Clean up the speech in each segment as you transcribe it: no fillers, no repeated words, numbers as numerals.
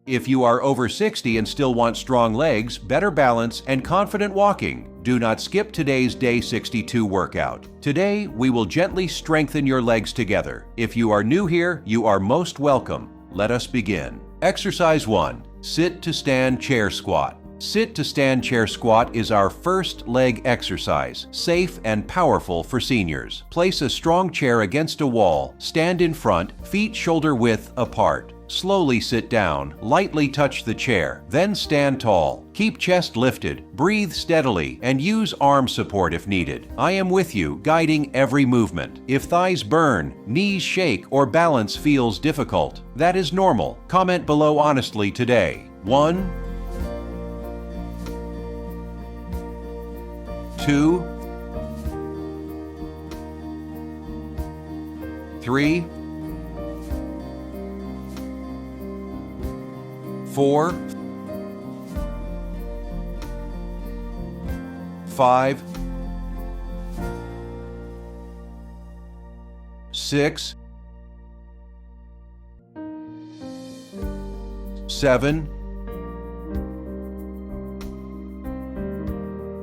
If you are over 60 and still want strong legs, better balance, and confident walking, do not skip today's Day 62 workout. Today, we will gently strengthen your legs together. If you are new here, you are most welcome. Let us begin. Exercise 1. Sit to stand chair squat. Sit to stand chair squat is our first leg exercise, safe and powerful for seniors. Place a strong chair against a wall, stand in front, feet shoulder width apart. Slowly sit down, lightly touch the chair, then stand tall. Keep chest lifted, breathe steadily, and use arm support if needed. I am with you, guiding every movement. If thighs burn, knees shake, or balance feels difficult, that is normal. Comment below honestly today. 1, 2, 3, 4, 5, 6, 7,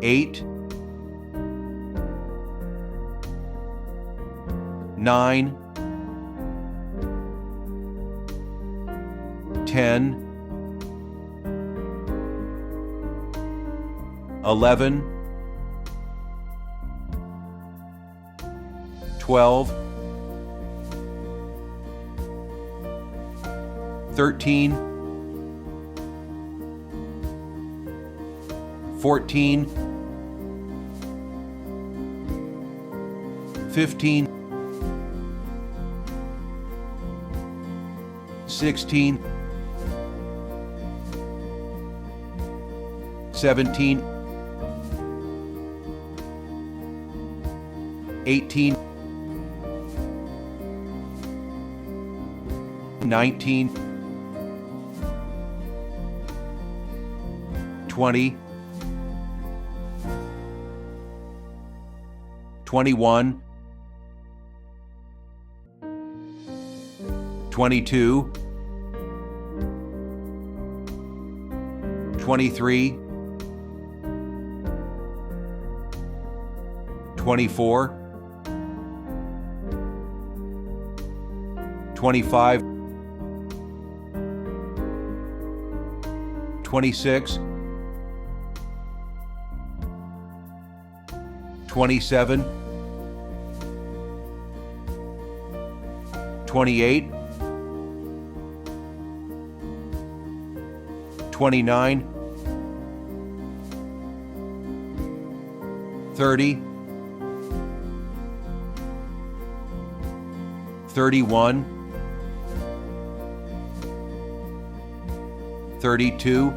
8, 9, 10, 11, 12, 13, 14, 15, 16, 17, 18, 19, 20, 21, 22, 23, 24, 25, 26, 27, 28, 29, 30, 31, 32,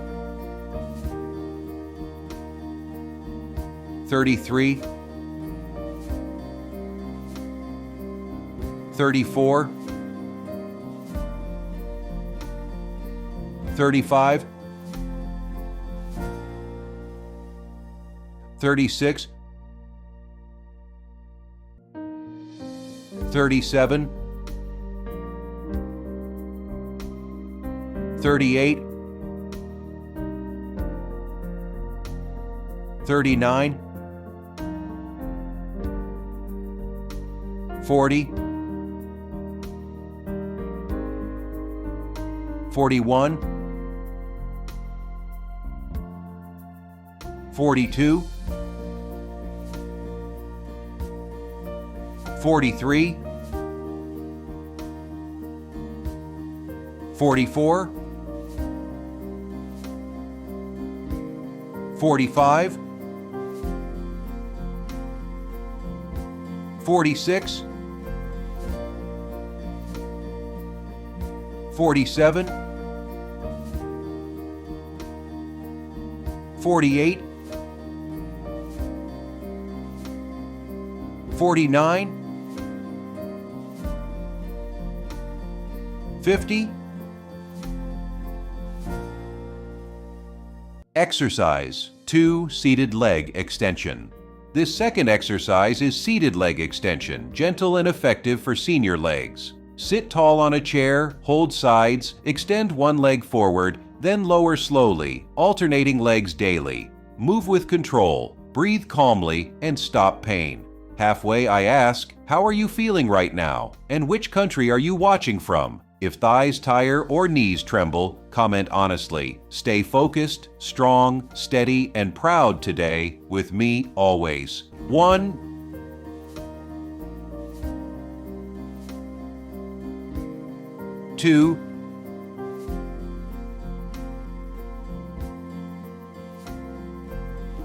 33, 34, 35, 36, 37, 38, 39, 40, 41, 42, 43, 44, 45, 46, 47, 48, 49, 50. Exercise 2, seated leg extension. This second exercise is seated leg extension, gentle and effective for senior legs. Sit tall on a chair, hold sides, extend one leg forward, then lower slowly, alternating legs daily. Move with control, breathe calmly, and stop pain. Halfway, I ask, how are you feeling right now? And which country are you watching from? If thighs tire or knees tremble, comment honestly. Stay focused, strong, steady, and proud today, with me always. 1, 2,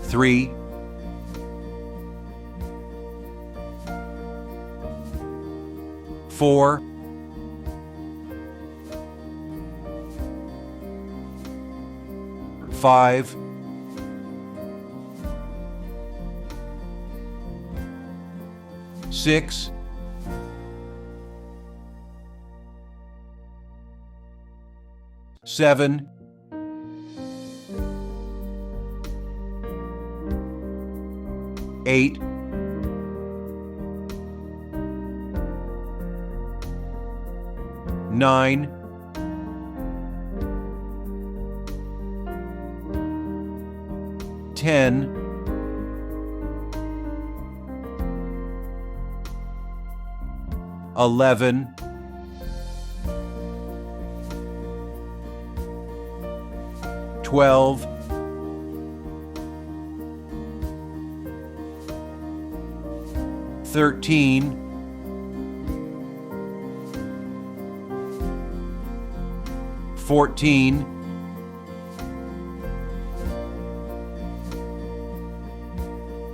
3, 4, 5, 6, 7, 8, 9, 10, 11, 12, 13, 14,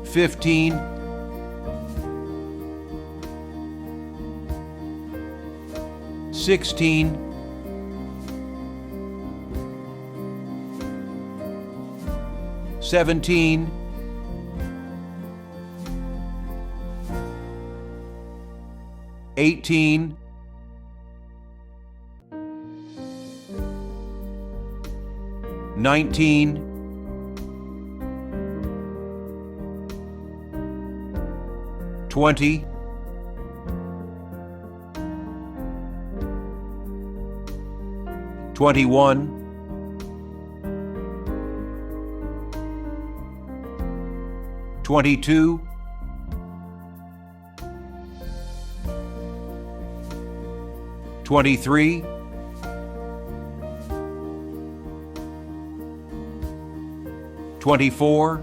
15, 16, 17, 18, 19, 20, 21, 22, 23, 24,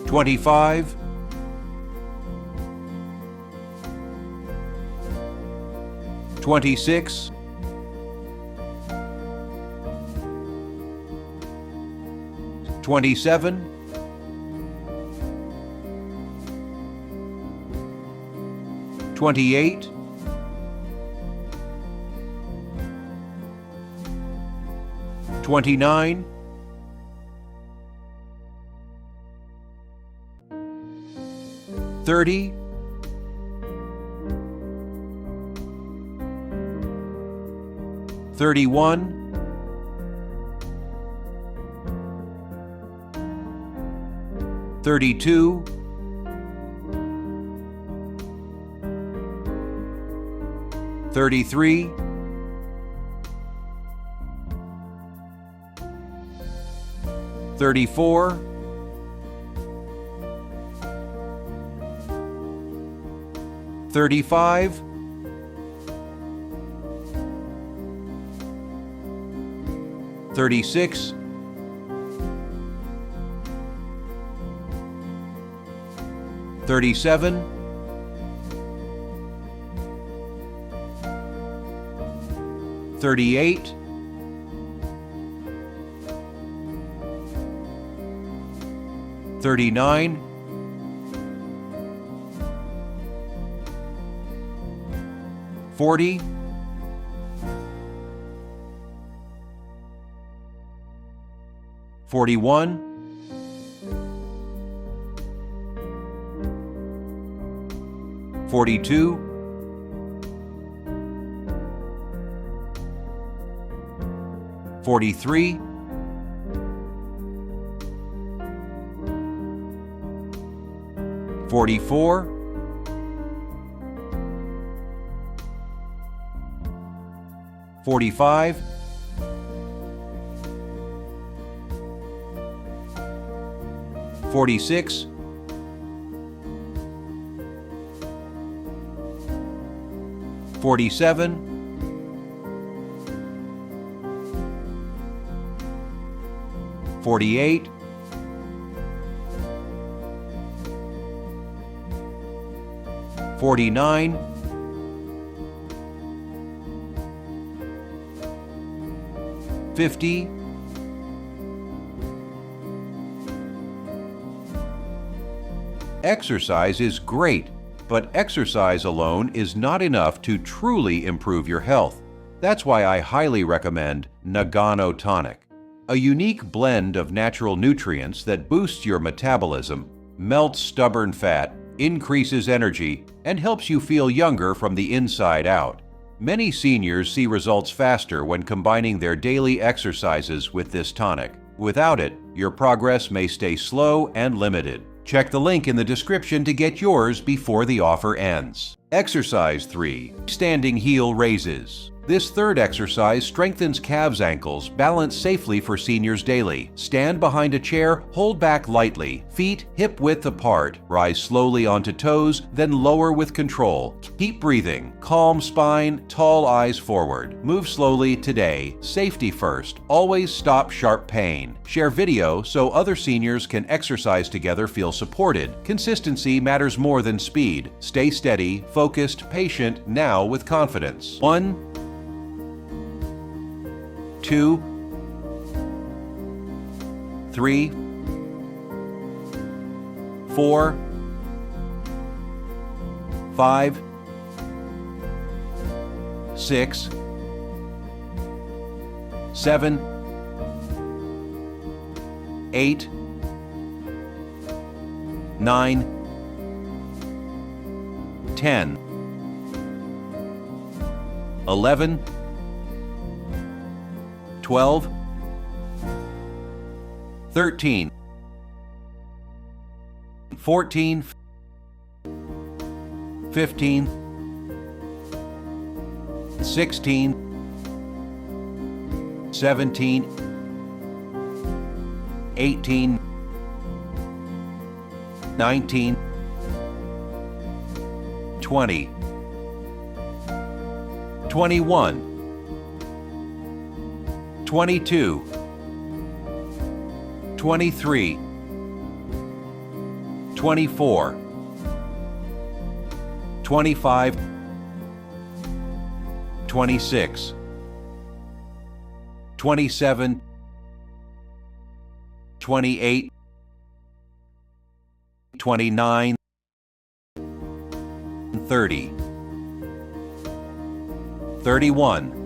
25, 26, 27, 28, 29, 30, 31, 32, 33, 34, 35, 36, 37, 38, 39, 40, 41, 42, 43, 44, 44, 45, 46, 47, 48, 49, 50, 'Exercise is great, but exercise alone is not enough to truly improve your health. That's why I highly recommend Nagano tonic, a unique blend of natural nutrients that boosts your metabolism, melts stubborn fat, increases energy, and helps you feel younger from the inside out. Many seniors see results faster when combining their daily exercises with this tonic. Without it, your progress may stay slow and limited. Check the link in the description to get yours before the offer ends. Exercise 3. Standing heel raises. This third exercise strengthens calves ankles, balanced safely for seniors daily. Stand behind a chair, hold back lightly, feet hip width apart, rise slowly onto toes, then lower with control. Keep breathing, calm spine, tall eyes forward. Move slowly today, safety first, always stop sharp pain. Share video so other seniors can exercise together, feel supported. Consistency matters more than speed. Stay steady, focused, patient, now with confidence. 1, 2, 3, 4, 5, 6, 7, 8, 9, 10, 11, 12, 13, 14, 15, 16, 17, 18, 19, 20, 21, 22, 23, 24, 25, 26, 27, 28, 29, 30, 31,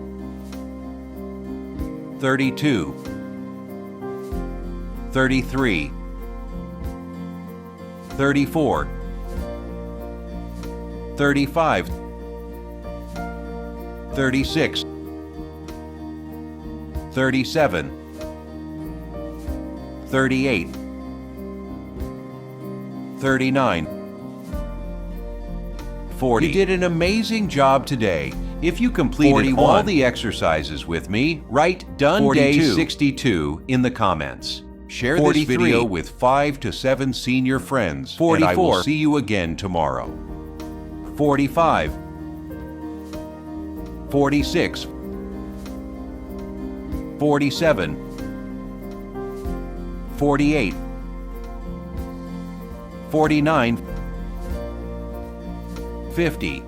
32, 33, 34, 35, 36, 37, 38, 39, 40. You did an amazing job today. If you completed 41. All the exercises with me, write "Done 42. Day 62" in the comments. Share 43. This video with 5 to 7 senior friends, 44. And I will see you again tomorrow. 45, 46, 47, 48, 49, 50,